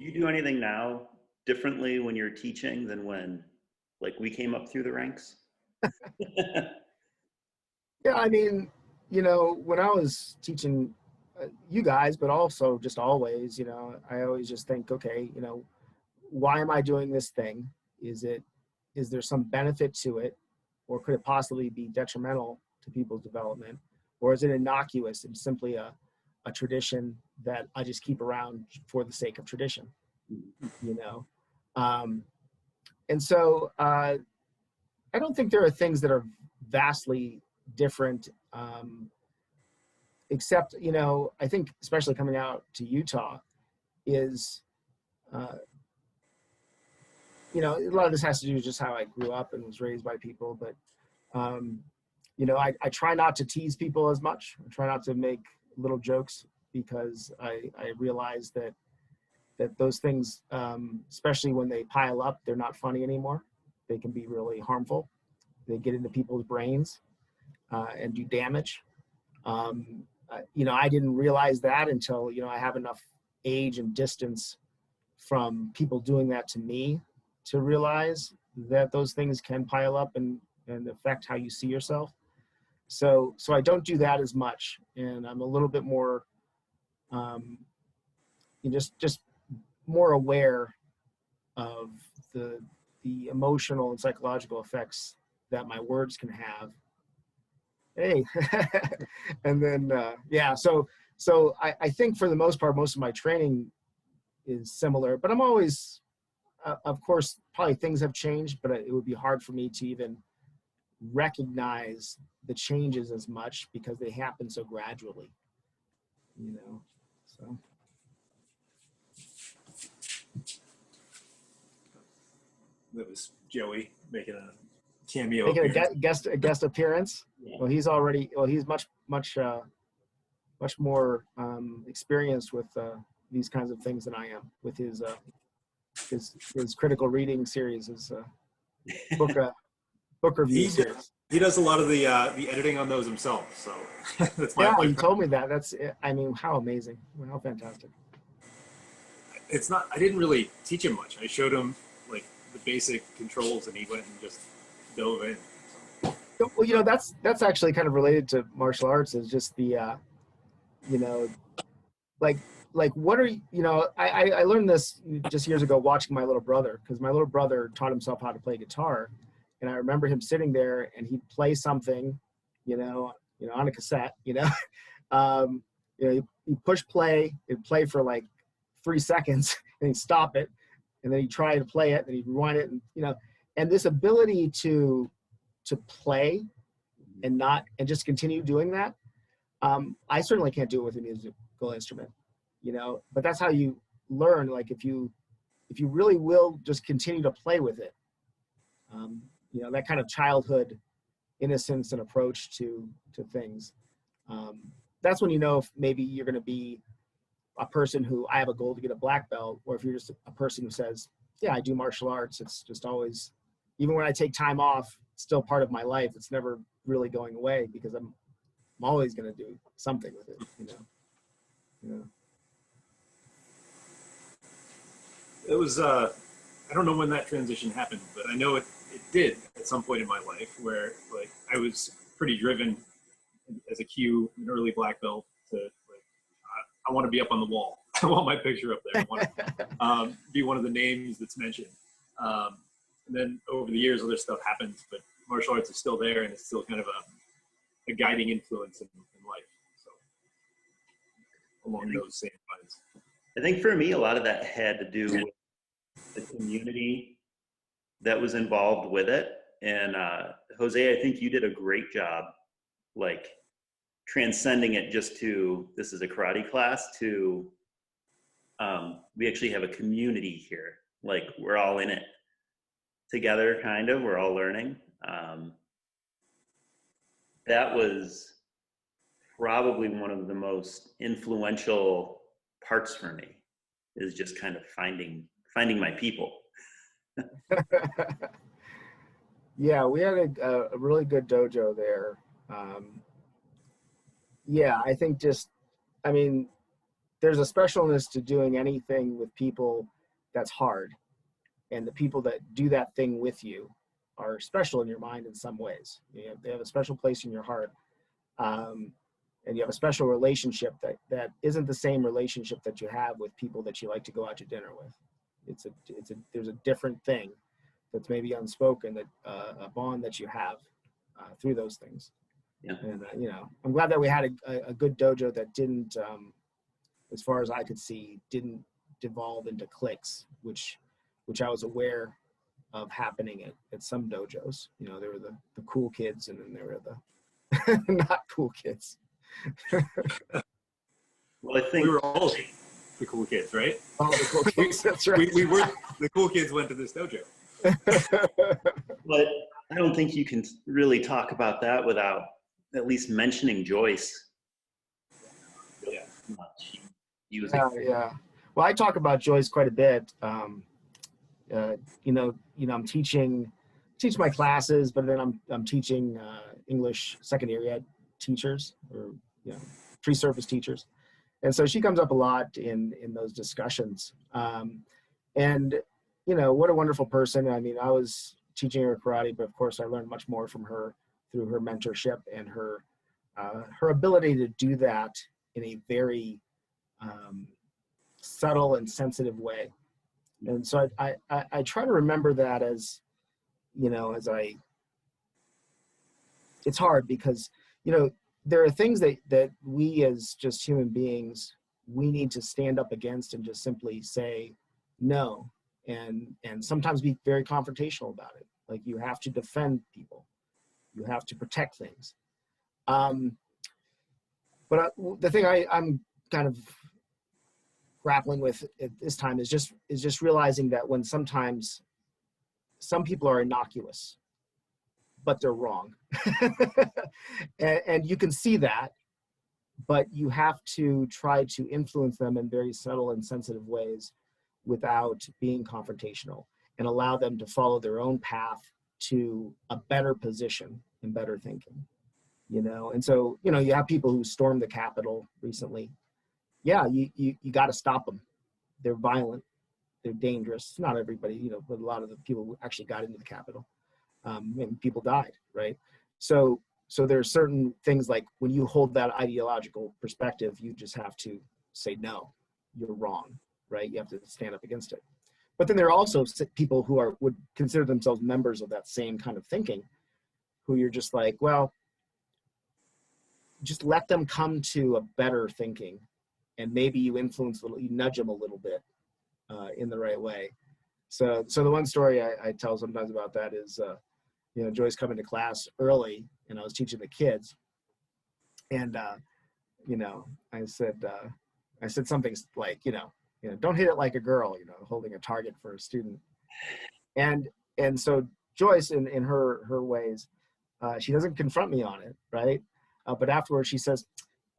you do anything now differently when you're teaching than when, like, we came up through the ranks? Yeah, I mean, you know, when I was teaching you guys, but also just always, you know, I always just think, okay, you know, why am I doing this thing? Is there some benefit to it, or could it possibly be detrimental to people's development, or is it innocuous and simply a tradition that I just keep around for the sake of tradition, you know? And so I don't think there are things that are vastly different, except, you know, I think especially coming out to Utah is, you know, a lot of this has to do with just how I grew up and was raised by people, but, you know, I try not to tease people as much. I try not to make little jokes because I realize that those things, especially when they pile up, they're not funny anymore. They can be really harmful. They get into people's brains and do damage. You know, I didn't realize that until, you know, I have enough age and distance from people doing that to me to realize that those things can pile up and affect how you see yourself. So I don't do that as much, and I'm a little bit more, just more aware of the emotional and psychological effects that my words can have. Hey, and then yeah, so I think for the most part, most of my training is similar, but I'm always, of course, probably things have changed, but it would be hard for me to even recognize the changes as much because they happen so gradually, you know. So that was Joey making a cameo making appearance. a guest appearance. Yeah. Well, he's much more experienced with these kinds of things than I am with his critical reading series, his book review series. He does a lot of the editing on those himself, so that's yeah, you told me that. That's, I mean, how amazing, how fantastic. It's not, I didn't really teach him much. I showed him like the basic controls, and he went and just dove in. So. Well, you know, that's actually kind of related to martial arts, is just the you know, like what are you know, I learned this just years ago watching my little brother, because my little brother taught himself how to play guitar, and I remember him sitting there and he'd play something, you know, on a cassette, you know. You know, he'd push play, it'd play for like 3 seconds and he'd stop it, and then he'd try to play it and he'd rewind it, and, you know, and this ability to play and just continue doing that. I certainly can't do it with a musical instrument, you know, but that's how you learn. Like if you really will just continue to play with it, you know, that kind of childhood innocence and approach to things. That's when you know if maybe you're going to be a person who, I have a goal to get a black belt, or if you're just a person who says, yeah, I do martial arts. It's just always, even when I take time off, it's still part of my life. It's never really going away because I'm always going to do something with it, you know. Yeah. It was, I don't know when that transition happened, but I know it did at some point in my life, where like I was pretty driven as a Q, an early black belt, to like, I want to be up on the wall. I want my picture up there. I want to be one of the names that's mentioned. And then over the years, other stuff happens, but martial arts is still there, and it's still kind of a guiding influence in life. So along those same lines. I think for me, a lot of that had to do with the community that was involved with it. And Jose, I think you did a great job, like transcending it just to, this is a karate class, to we actually have a community here. Like we're all in it together, kind of, we're all learning. That was probably one of the most influential parts for me, is just kind of finding my people. Yeah, we had a really good dojo there. Yeah, I think just, I mean, there's a specialness to doing anything with people that's hard. And the people that do that thing with you are special in your mind in some ways. They have a special place in your heart. And you have a special relationship that isn't the same relationship that you have with people that you like to go out to dinner with. There's a different thing that's maybe unspoken, that a bond that you have through those things. Yeah. And I'm glad that we had a good dojo that didn't, as far as I could see, didn't devolve into cliques, which I was aware of happening at some dojos. There were the cool kids, and then there were the not cool kids. Well, I think we were all the cool kids, right? All the cool kids, that's right. We were the cool kids went to this dojo. But I don't think you can really talk about that without at least mentioning Joyce. Yeah. Yeah. Well, I talk about Joyce quite a bit. I'm teach my classes, but then I'm teaching English secondary ed teachers, or pre-service teachers, and so she comes up a lot in those discussions. And what a wonderful person. I mean, I was teaching her karate, but of course I learned much more from her through her mentorship and her ability to do that in a very subtle and sensitive way. And so I try to remember that as it's hard because, there are things that we as just human beings, we need to stand up against and just simply say no. And sometimes be very confrontational about it. Like, you have to defend people. You have to protect things. But the thing I'm kind of grappling with at this time is just realizing that when sometimes some people are innocuous, but they're wrong. and you can see that, but you have to try to influence them in very subtle and sensitive ways without being confrontational, and allow them to follow their own path to a better position and better thinking. And so, you have people who stormed the Capitol recently. Yeah, you got to stop them. They're violent. They're dangerous. Not everybody, but a lot of the people who actually got into the Capitol, and people died, right? So there are certain things, like when you hold that ideological perspective, you just have to say, no, you're wrong, right? You have to stand up against it. But then there are also people who would consider themselves members of that same kind of thinking, who you're just like, well, just let them come to a better thinking, and maybe you you nudge them a little bit in the right way. So the one story I tell sometimes about that is, Joyce coming to class early, and I was teaching the kids, and I said something like, don't hit it like a girl, holding a target for a student, and so Joyce, in her ways, she doesn't confront me on it, right? But afterwards she says,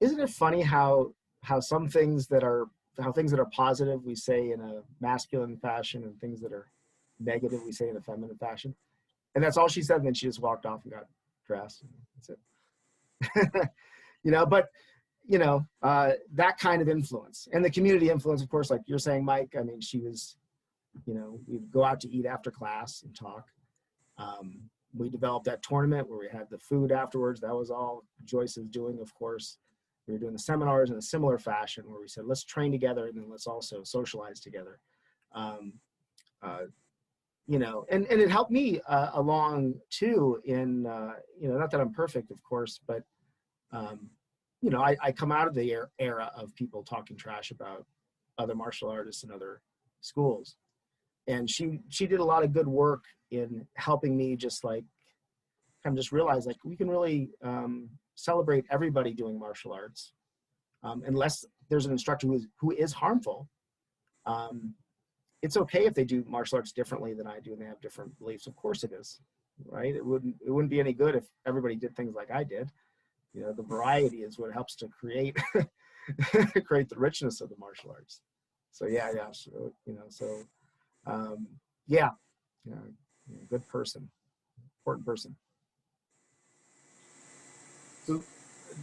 isn't it funny how things that are positive we say in a masculine fashion, and things that are negative we say in a feminine fashion? And that's all she said. And then she just walked off and got dressed. And that's it. But that kind of influence, and the community influence, of course, like you're saying, Mike. I mean, she was, we'd go out to eat after class and talk. We developed that tournament where we had the food afterwards. That was all Joyce's doing, of course. We were doing the seminars in a similar fashion, where we said, let's train together, and then let's also socialize together. And it helped me along too in, not that I'm perfect, of course, but, I come out of the era of people talking trash about other martial artists and other schools. And she did a lot of good work in helping me just realize, like, we can really celebrate everybody doing martial arts, unless there's an instructor who is harmful. It's okay if they do martial arts differently than I do and they have different beliefs. Of course it is, right? It wouldn't be any good if everybody did things like I did. The variety is what helps to create create the richness of the martial arts. So good person, important person. So,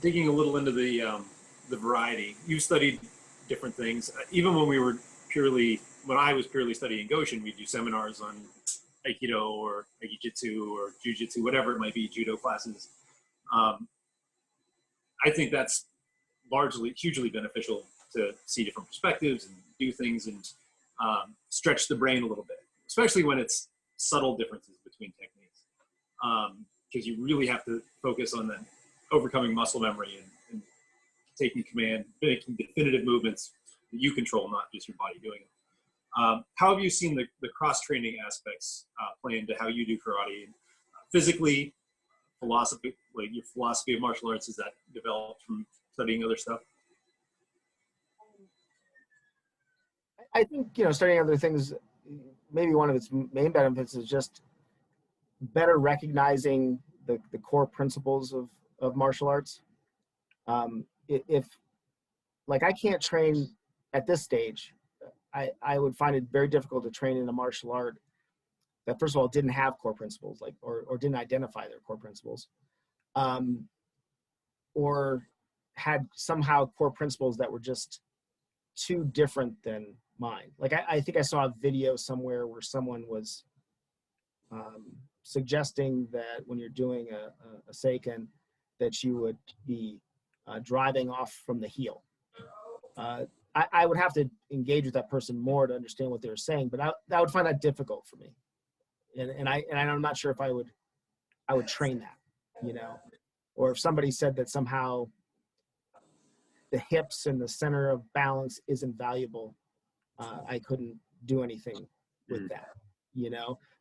digging a little into the variety, you studied different things, even when we were purely when I was purely studying Goshin, we'd do seminars on Aikido or Aikijitsu or Jujitsu, whatever it might be, judo classes. I think that's hugely beneficial to see different perspectives and do things and stretch the brain a little bit, especially when it's subtle differences between techniques. Because you really have to focus on then overcoming muscle memory and taking command, making definitive movements that you control, not just your body doing it. How have you seen the cross-training aspects play into how you do karate? Physically, philosophy, like your philosophy of martial arts, is that developed from studying other stuff? I think, studying other things, maybe one of its main benefits is just better recognizing the core principles of martial arts. If like I can't train at this stage, I would find it very difficult to train in a martial art that, first of all, didn't have core principles, like or didn't identify their core principles, or had somehow core principles that were just too different than mine. Like I think I saw a video somewhere where someone was suggesting that when you're doing a seiken, that you would be driving off from the heel. I would have to engage with that person more to understand what they were saying, but I would find that difficult for me, and I'm not sure if I would train that, or if somebody said that somehow the hips and the center of balance isn't valuable, I couldn't do anything with that,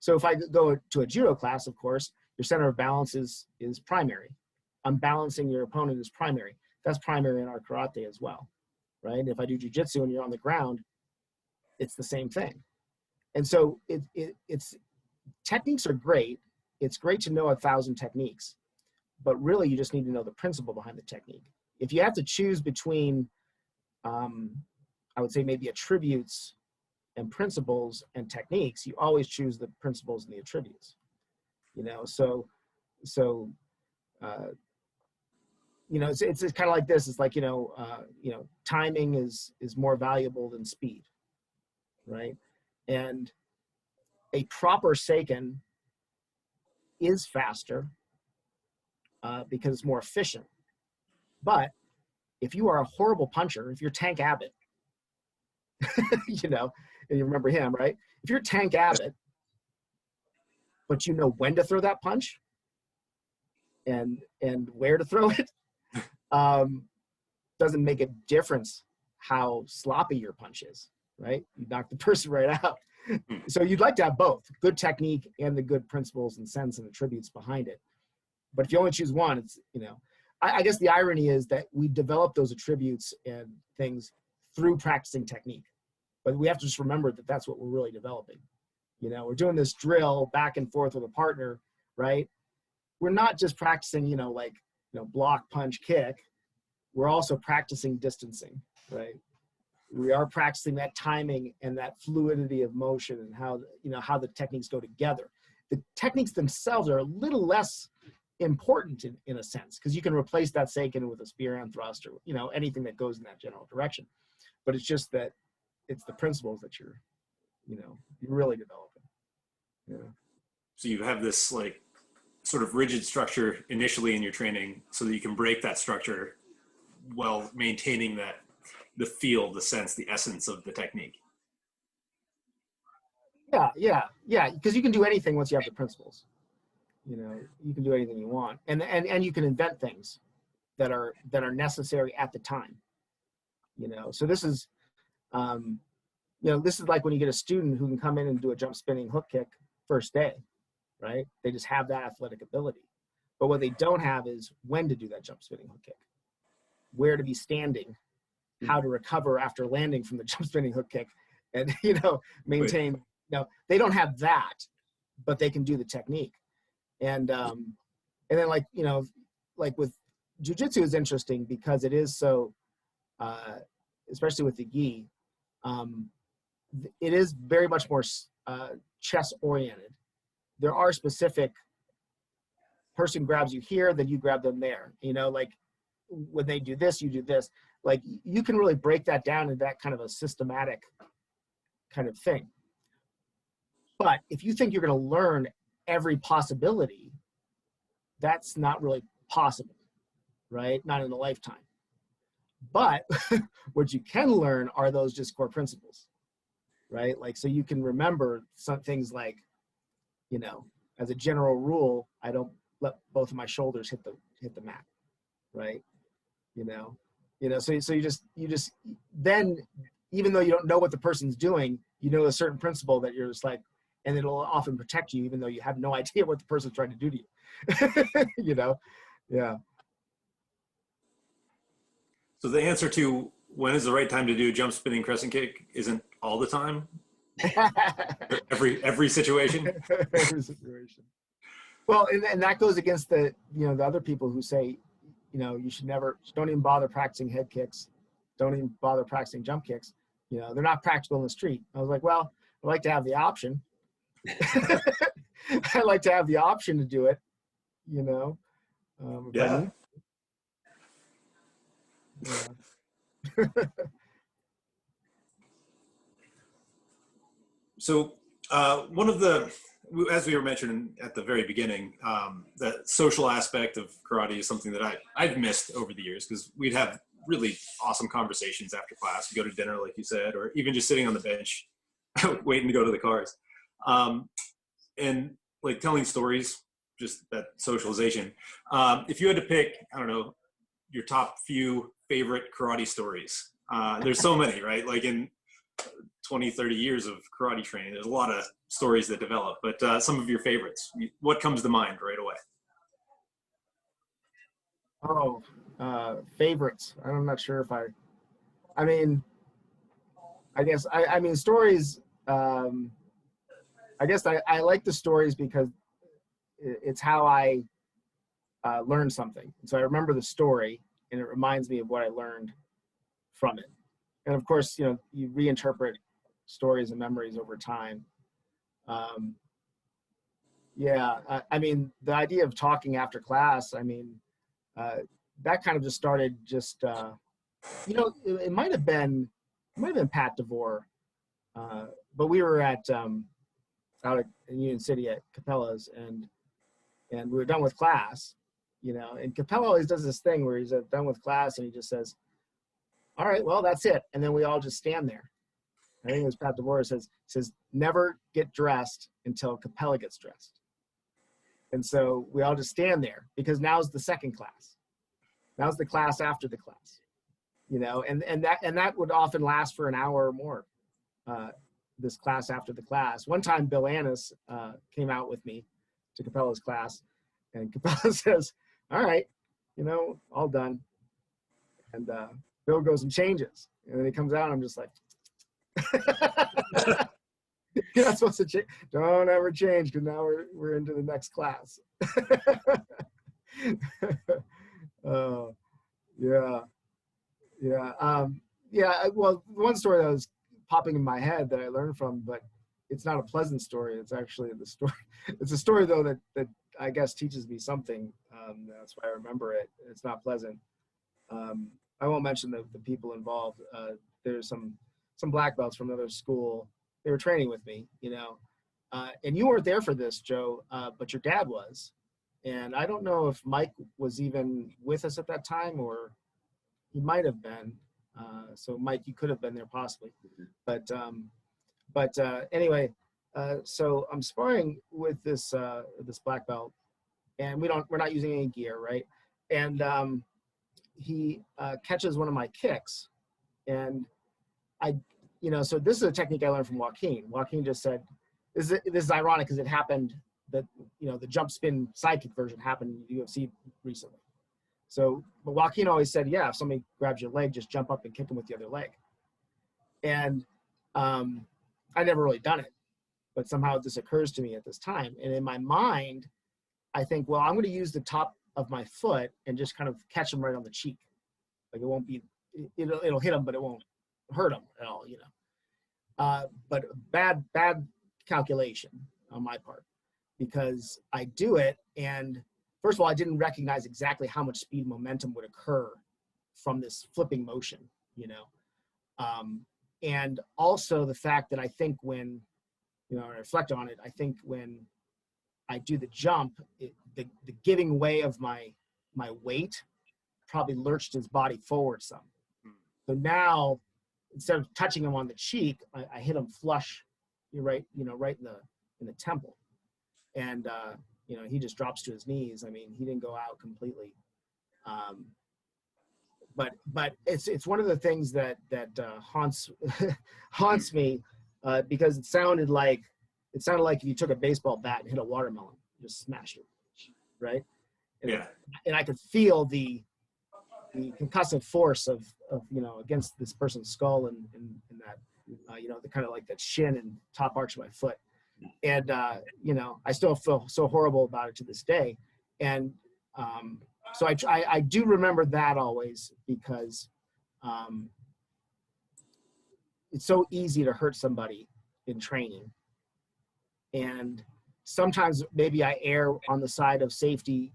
So if I go to a judo class, of course, your center of balance is primary. Unbalancing your opponent is primary. That's primary in our karate as well, right? If I do jujitsu and you're on the ground, it's the same thing. And so it's techniques are great. It's great to know 1,000 techniques, but really you just need to know the principle behind the technique. If you have to choose between, I would say maybe attributes and principles and techniques, you always choose the principles and the attributes, it's kind of like this. It's like, timing is more valuable than speed, right? And a proper seiken is faster because it's more efficient. But if you are a horrible puncher, if you're Tank Abbott, and you remember him, right? If you're Tank Abbott, but you know when to throw that punch and where to throw it, doesn't make a difference how sloppy your punch is, right? You knock the person right out. So you'd like to have both, good technique and the good principles and sense and attributes behind it. But if you only choose one, it's, I guess the irony is that we develop those attributes and things through practicing technique. But we have to just remember that that's what we're really developing. We're doing this drill back and forth with a partner, right? We're not just practicing, block, punch, kick. We're also practicing distancing, right? We are practicing that timing and that fluidity of motion and how the techniques go together. The techniques themselves are a little less important in a sense, because you can replace that seiken with a spear and thrust or, anything that goes in that general direction. But it's just that it's the principles that you're really developing. So you have this like sort of rigid structure initially in your training so that you can break that structure while maintaining the feel, the sense, the essence of the technique. Yeah. Because you can do anything once you have the principles. You can do anything you want, and you can invent things that are necessary at the time. So this is, this is like when you get a student who can come in and do a jump spinning hook kick first day, right? They just have that athletic ability. But what they don't have is when to do that jump spinning hook kick, where to be standing, how to recover after landing from the jump spinning hook kick, and maintain. They don't have that, but they can do the technique. And then like with jujitsu is interesting because it is so, especially with the gi, it is very much more chess oriented. There are specific person grabs you here, then you grab them there. Like when they do this, you do this. Like you can really break that down into that kind of a systematic kind of thing. But if you think you're going to learn every possibility, that's not really possible, right? Not in a lifetime. But what you can learn are those just core principles, right? Like, so you can remember some things like, you know, as a general rule, I don't let both of my shoulders hit the mat, right? You know, so you just then, even though you don't know what the person's doing, you know a certain principle that you're just like, and it'll often protect you, even though you have no idea what the person's trying to do to you. You know, yeah. So the answer to when is the right time to do jump spinning crescent kick isn't all the time. every situation. Every situation. Well, and that goes against the the other people who say, you should never, don't even bother practicing head kicks, don't even bother practicing jump kicks. They're not practical in the street. I was like, well, I'd like to have the option. I'd like to have the option to do it. Yeah. Yeah. So one of the, as we were mentioning at the very beginning, that social aspect of karate is something that I've missed over the years, because we'd have really awesome conversations after class. We go to dinner, like you said, or even just sitting on the bench, waiting to go to the cars. And like telling stories, just that socialization. If you had to pick, I don't know, your top few favorite karate stories, there's so many, right? Like in 20, 30 years of karate training, there's a lot of stories that develop, but some of your favorites, what comes to mind right away? Oh, favorites. I'm not sure if I mean, I guess, I mean, stories, I guess I like the stories because it's how I learn something. So I remember the story and it reminds me of what I learned from it. And of course, you reinterpret stories and memories over time. Yeah, I mean, the idea of talking after class, I mean, that kind of just started just, it might have been Pat DeVore, but we were at, out at Union City at Capella's, and we were done with class, and Capella always does this thing where he's done with class and he just says, all right, well, that's it. And then we all just stand there. I think it was Pat DeVore says, never get dressed until Capella gets dressed. And so we all just stand there because now's the second class. Now's the class after the class, and that would often last for an hour or more, this class after the class. One time Bill Annis came out with me to Capella's class, and Capella says, all right, all done. And Bill goes and changes. And then he comes out and I'm just like, you're not supposed to change. Don't ever change, because now we're into the next class. Yeah. Yeah. Well, one story that was popping in my head that I learned from, but it's not a pleasant story. It's actually the story. It's a story though that I guess teaches me something. That's why I remember it. It's not pleasant. I won't mention the people involved. There's some black belts from another school. They were training with me, and you weren't there for this, Joe, but your dad was. And I don't know if Mike was even with us at that time, or he might have been. So Mike, you could have been there possibly. But anyway, so I'm sparring with this black belt, and we're not using any gear, right? And he catches one of my kicks, and so this is a technique I learned from Joaquin. Joaquin just said, this is ironic because it happened that, the jump spin sidekick version happened in UFC recently. So, but Joaquin always said, yeah, if somebody grabs your leg, just jump up and kick them with the other leg. And I never really done it, but somehow this occurs to me at this time. And in my mind, I think, well, I'm going to use the top of my foot and just kind of catch him right on the cheek. Like it won't be, it'll hit him, but it won't hurt him at all, But bad calculation on my part, because I do it, and first of all, I didn't recognize exactly how much speed momentum would occur from this flipping motion, And also the fact that I think when, you know, I reflect on it, I think when I do the jump, the giving way of my weight probably lurched his body forward some. So now, instead of touching him on the cheek, I hit him flush, right in the temple, and you know, he just drops to his knees. I mean, he didn't go out completely, but it's one of the things that haunts haunts me, because it sounded like if you took a baseball bat and hit a watermelon, just smashed it, right? Yeah. And I could feel the concussive force of you know, against this person's skull and that you know, the kind of like that shin and top arch of my foot. And you know, I still feel so horrible about it to this day. And so I do remember that always, because it's so easy to hurt somebody in training. And sometimes maybe I err on the side of safety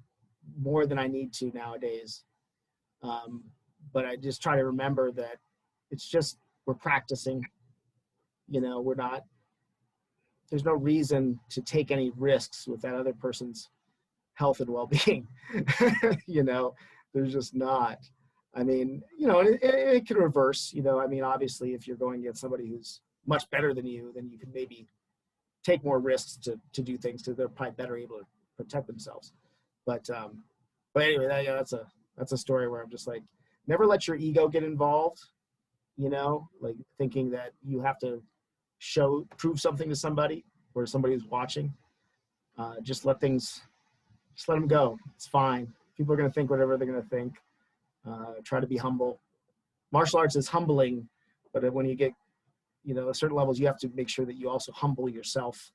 more than I need to nowadays. But I just try to remember that it's just, we're practicing, you know, there's no reason to take any risks with that other person's health and well-being. You know, there's just not. I mean, you know, it can reverse, you know, I mean, obviously if you're going against somebody who's much better than you, then you can maybe take more risks to do things, so they're probably better able to protect themselves. But anyway, that's a story where I'm just like, never let your ego get involved, you know, like thinking that you have to prove something to somebody or somebody who's watching. Just let them go. It's fine. People are going to think whatever they're going to think. Try to be humble. Martial arts is humbling, but when you get, you know, certain levels, you have to make sure that you also humble yourself.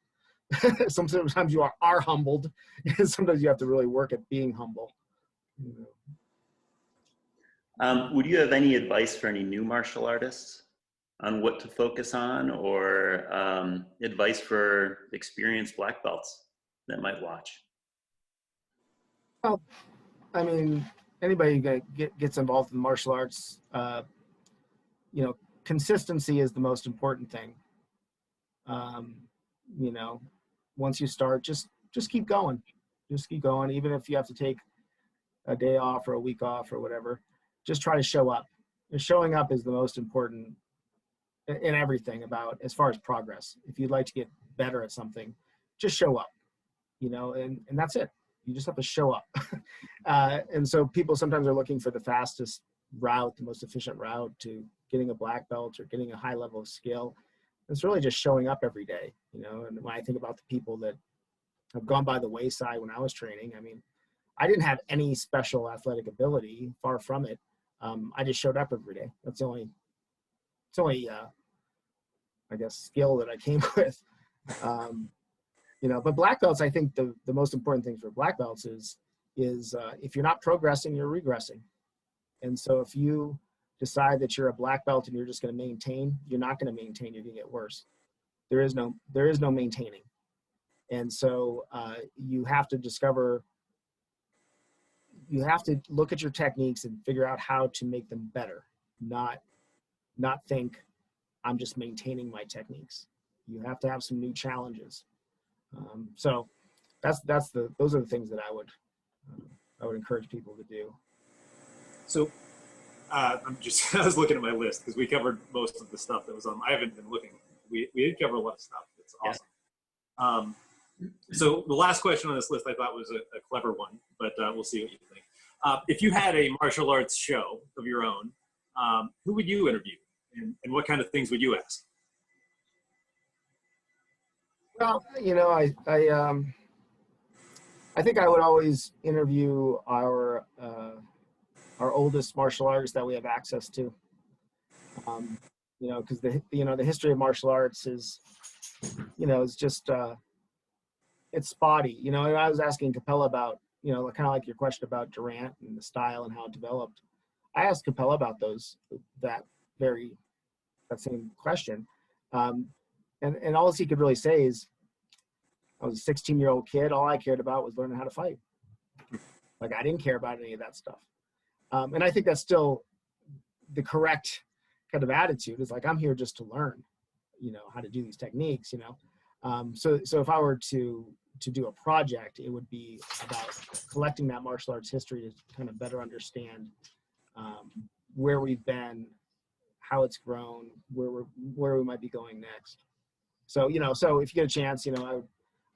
Sometimes you are humbled, and sometimes you have to really work at being humble. You know. Would you have any advice for any new martial artists on what to focus on, or advice for experienced black belts that might watch? Well, I mean, anybody who gets involved in martial arts, you know, consistency is the most important thing. You know, once you start, just keep going. Just keep going, even if you have to take a day off or a week off or whatever. Just try to show up. And showing up is the most important in everything about, as far as progress. If you'd like to get better at something, just show up, you know, and that's it. You just have to show up. And so people sometimes are looking for the fastest route, the most efficient route to getting a black belt or getting a high level of skill. It's really just showing up every day, you know. And when I think about the people that have gone by the wayside when I was training, I mean, I didn't have any special athletic ability, far from it. I just showed up every day. That's the only I guess, skill that I came with. You know, but black belts, I think the most important thing for black belts is if you're not progressing, you're regressing. And so if you decide that you're a black belt and you're just going to maintain, you're not going to maintain, you're going to get worse. There is no maintaining. And so you have to look at your techniques and figure out how to make them better, not think I'm just maintaining my techniques. You have to have some new challenges. So those are the things that I would encourage people to do. So I was looking at my list because we covered most of the stuff that was on. I haven't been looking. We did cover a lot of stuff. It's awesome. Yeah. So the last question on this list I thought was a clever one, but we'll see what you think. If you had a martial arts show of your own, who would you interview, and what kind of things would you ask? Well, you know, I think I would always interview our oldest martial artists that we have access to. You know, because the history of martial arts is, you know, it's just it's spotty. You know, and I was asking Capella about, you know, kind of like your question about Durant and the style and how it developed. I asked Capella about that same question, and all he could really say is, I was a 16-year-old kid. All I cared about was learning how to fight. Like, I didn't care about any of that stuff. And I think that's still the correct kind of attitude. It's like, I'm here just to learn, you know, how to do these techniques, you know. So if I were to do a project, it would be about collecting that martial arts history to kind of better understand where we've been, how it's grown, where we might be going next. So, you know, so if you get a chance, you know,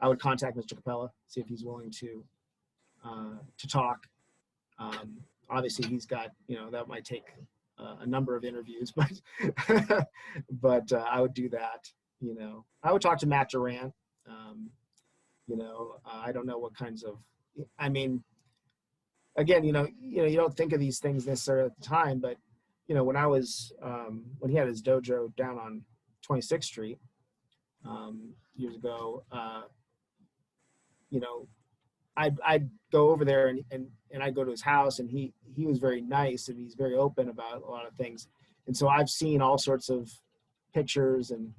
I would contact Mr. Capella, see if he's willing to talk. Obviously he's got, you know, that might take a number of interviews, but I would do that. You know, I would talk to Matt Durant. You know, I don't know what kinds of, I mean, again, you know, you don't think of these things necessarily at the time, but you know, when I was, when he had his dojo down on 26th Street years ago, you know, I'd go over there and I'd go to his house, and he was very nice, and he's very open about a lot of things. And so I've seen all sorts of pictures and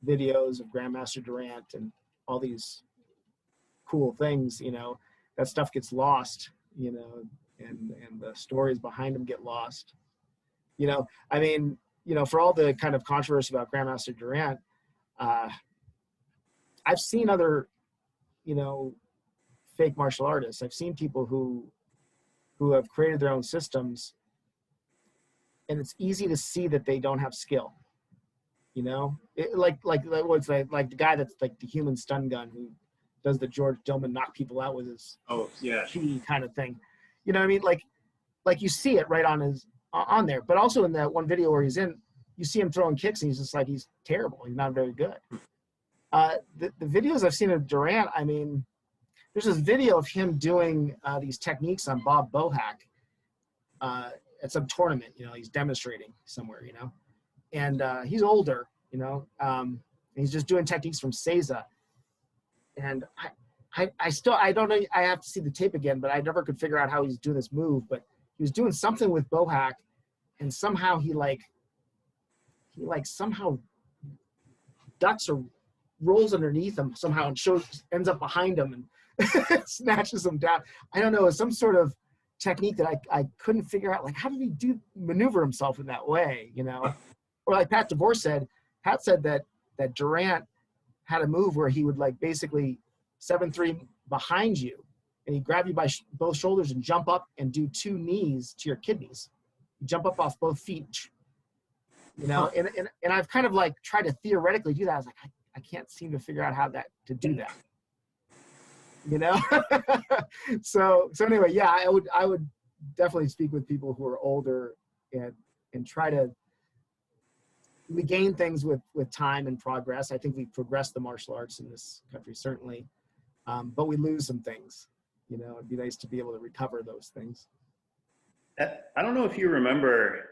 videos of Grandmaster Durant and all these cool things, you know. That stuff gets lost, you know, and the stories behind them get lost. You know, I mean, you know, for all the kind of controversy about Grandmaster Durant, I've seen other, you know, fake martial artists. I've seen people who have created their own systems, and it's easy to see that they don't have skill. You know, like the guy that's like the human stun gun who does the George Dillman knock people out with his key kind of thing. You know what I mean? Like you see it right on there, but also in that one video where he's in, you see him throwing kicks and he's just like, he's terrible. He's not very good. The videos I've seen of Durant, I mean, there's this video of him doing these techniques on Bob Bohack at some tournament. You know, he's demonstrating somewhere, you know, and he's older, you know, and he's just doing techniques from Seiza. And I don't know, I have to see the tape again, but I never could figure out how he's doing this move, but he was doing something with Bohack, and somehow he somehow ducks or rolls underneath him somehow and ends up behind him and snatches him down. I don't know, it's some sort of technique that I couldn't figure out, like, how did he maneuver himself in that way, you know? Or like Pat DeVore said, Pat said that Durant had a move where he would like basically 7-3 behind you, and he'd grab you by both shoulders and jump up and do 2 knees to your kidneys. You jump up off both feet, you know, and I've kind of like tried to theoretically do that. I was like, I can't seem to figure out how to do that, you know? so anyway, yeah, I would definitely speak with people who are older and try to, we gain things with time and progress. I think we've progressed the martial arts in this country, certainly, but we lose some things. You know, it'd be nice to be able to recover those things. I don't know if you remember,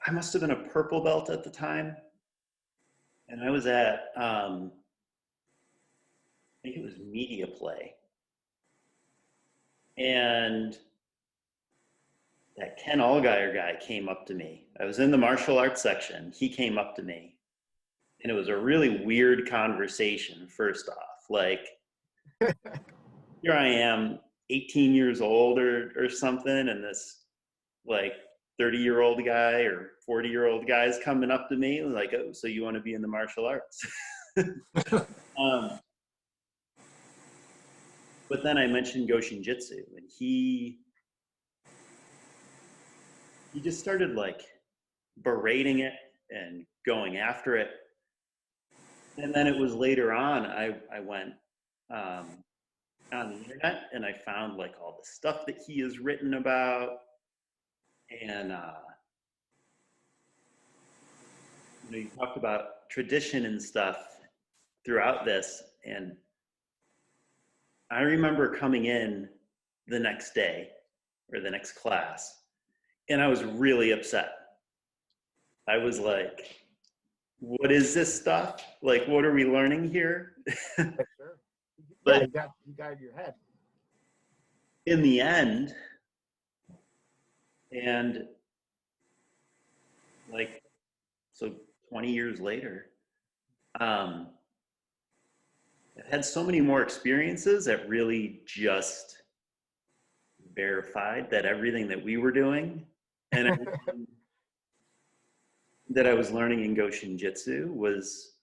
I must have been a purple belt at the time, and I was at, I think it was Media Play, and that Ken Allgaier guy came up to me. I was in the martial arts section. He came up to me, and it was a really weird conversation, first off. Like, here I am, 18 years old or something, and this, like, 30-year-old guy or 40-year-old guy is coming up to me, like, oh, so you want to be in the martial arts? But then I mentioned Goshin Jutsu, and he just started like berating it and going after it. And then it was later on, I went on the internet and I found like all the stuff that he has written about. And you know, you talked about tradition and stuff throughout this. And I remember coming in the next day or the next class, and I was really upset. I was like, what is this stuff? Like, what are we learning here? Sure. But yeah, you got it in your head. in the end, and like, so 20 years later, I've had so many more experiences that really just verified that everything that we were doing and everything that I was learning in Goshin Jutsu was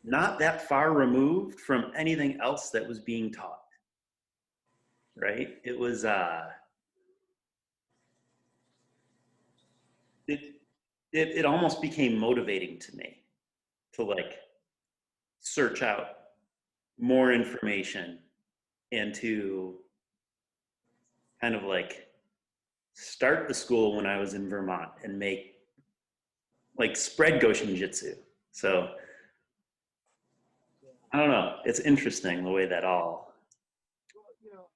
not that far removed from anything else that was being taught, right? It was, it almost became motivating to me to like search out more information and to kind of like start the school when I was in Vermont and spread Goshin Jitsu. So I don't know. It's interesting the way that all. Well,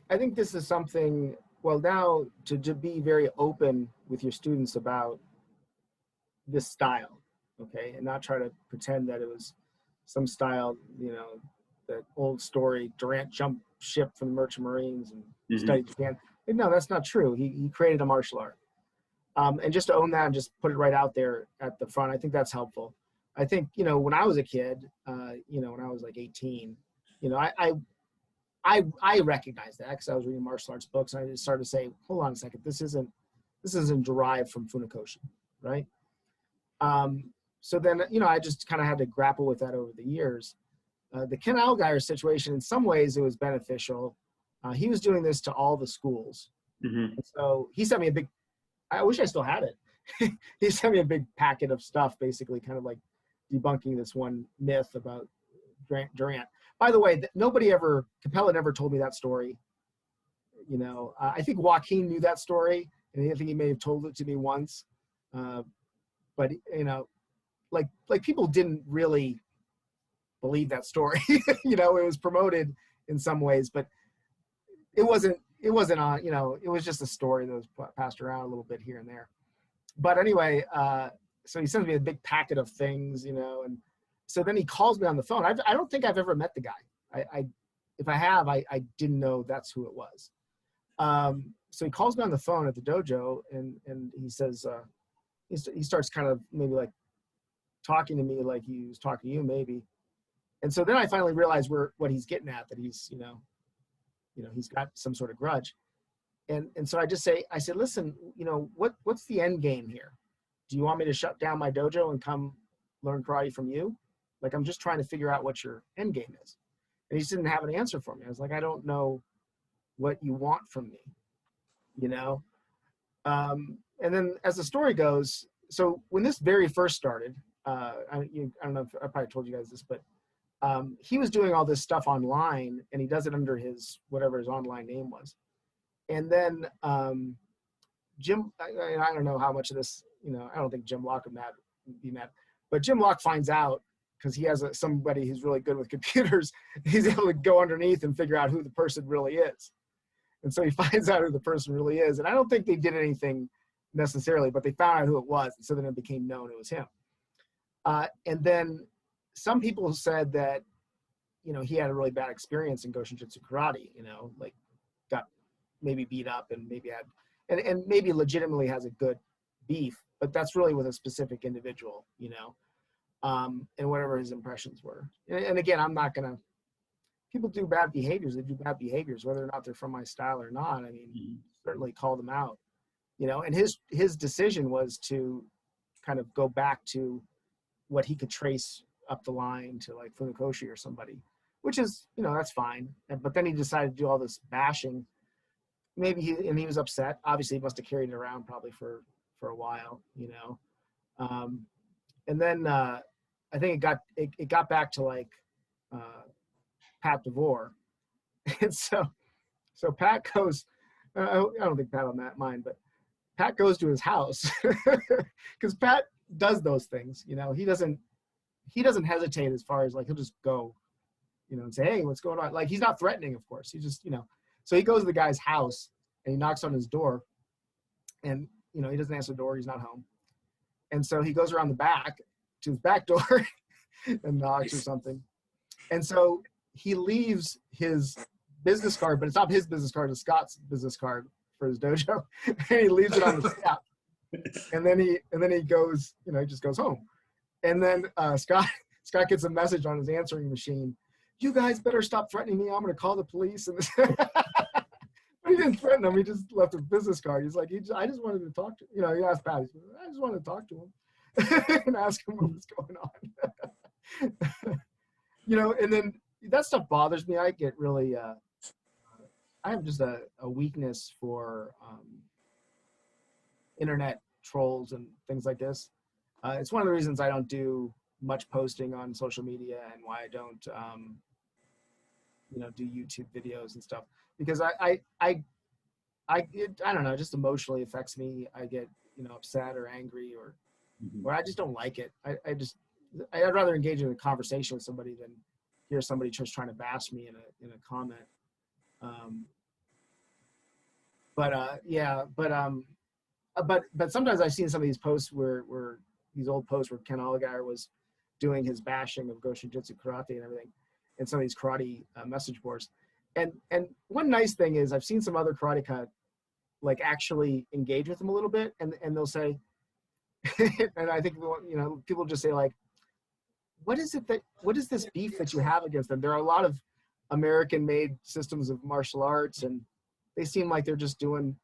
I think this is something. Well, now to be very open with your students about this style, okay, and not try to pretend that it was some style, that old story. Durant jumped ship from the Merchant Marines and studied Japan. No, that's not true. He created a martial art. And just to own that and just put it right out there at the front, I think that's helpful. I think, when I was a kid, when I was like 18, I recognized that because I was reading martial arts books and I just started to say, hold on a second, this isn't derived from Funakoshi, right? So then, I just kind of had to grapple with that over the years. The Ken Allgaier situation, in some ways it was beneficial. He was doing this to all the schools. And so he sent me a big, I wish I still had it. He sent me a big packet of stuff, basically kind of like debunking this one myth about Durant. By the way, Capella never told me that story. I think Joaquin knew that story, and I think he may have told it to me once. But like people didn't really believe that story. It was promoted in some ways, but it wasn't on, it was just a story that was passed around a little bit here and there. But anyway, so he sends me a big packet of things, and so then he calls me on the phone. I don't think I've ever met the guy. If I have, I didn't know that's who it was. So he calls me on the phone at the dojo, and he says, he starts kind of maybe like talking to me like he was talking to you maybe. And so then I finally realized what he's getting at, that he's, he's got some sort of grudge. And so I said, listen, what's the end game here? Do you want me to shut down my dojo and come learn karate from you? Like, I'm just trying to figure out what your end game is. And he just didn't have an answer for me. I was like, I don't know what you want from me, And then as the story goes, so when this very first started, I don't know if I probably told you guys this, but he was doing all this stuff online, and he does it under whatever his online name was. And then Jim, I don't know how much of this, I don't think Jim Locke would be mad, but Jim Locke finds out because he has somebody who's really good with computers. He's able to go underneath and figure out who the person really is. And so he finds out who the person really is. And I don't think they did anything necessarily, but they found out who it was. And so then it became known it was him. And then some people said that, he had a really bad experience in Goshin Jutsu Karate, like got maybe beat up and maybe and maybe legitimately has a good beef, but that's really with a specific individual, and whatever his impressions were. And again, I'm not going to, people do bad behaviors. They do bad behaviors, whether or not they're from my style or not. I mean, certainly call them out, and his decision was to kind of go back to what he could trace up the line to like Funakoshi or somebody, which is, that's fine. But then he decided to do all this bashing. Maybe he was upset. Obviously, he must have carried it around probably for a while, and then I think it got back to like Pat DeVore, and so Pat goes. I don't think Pat on that mind, but Pat goes to his house because Pat does those things. He doesn't hesitate as far as like he'll just go, and say, hey, what's going on? Like, he's not threatening, of course. He just, so he goes to the guy's house and he knocks on his door, and he doesn't answer the door. He's not home, and so he goes around the back to his back door and knocks or something, and so he leaves his business card, but it's not his business card, it's Scott's business card for his dojo, and he leaves it on the step, and then he goes, he just goes home, and then Scott gets a message on his answering machine. You guys better stop threatening me. I'm going to call the police. And but he didn't threaten him. He just left a business card. He's like, I just wanted to talk to, he asked Pat. I just wanted to talk to him and ask him what was going on. And then that stuff bothers me. I get really, I have just a weakness for internet trolls and things like this. It's one of the reasons I don't do much posting on social media and why I don't, do YouTube videos and stuff, because I don't know, it just emotionally affects me. I get, upset or angry or I just don't like it. I'd rather engage in a conversation with somebody than hear somebody just trying to bash me in a comment. But sometimes I've seen some of these posts where these old posts where Ken Oligayer was doing his bashing of Goshin Jutsu Karate and everything, and some of these karate message boards. And one nice thing is I've seen some other karate cut like actually engage with them a little bit, and they'll say, and I think people just say like, what is this beef that you have against them? There are a lot of American-made systems of martial arts, and they seem like they're just doing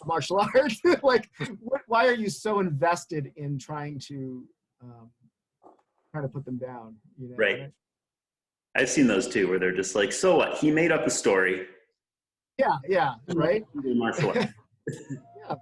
martial arts. Like, why are you so invested in trying to put them down? Right. I've seen those too, where they're just like, so what? He made up a story. Yeah, right. Martial arts. Yeah.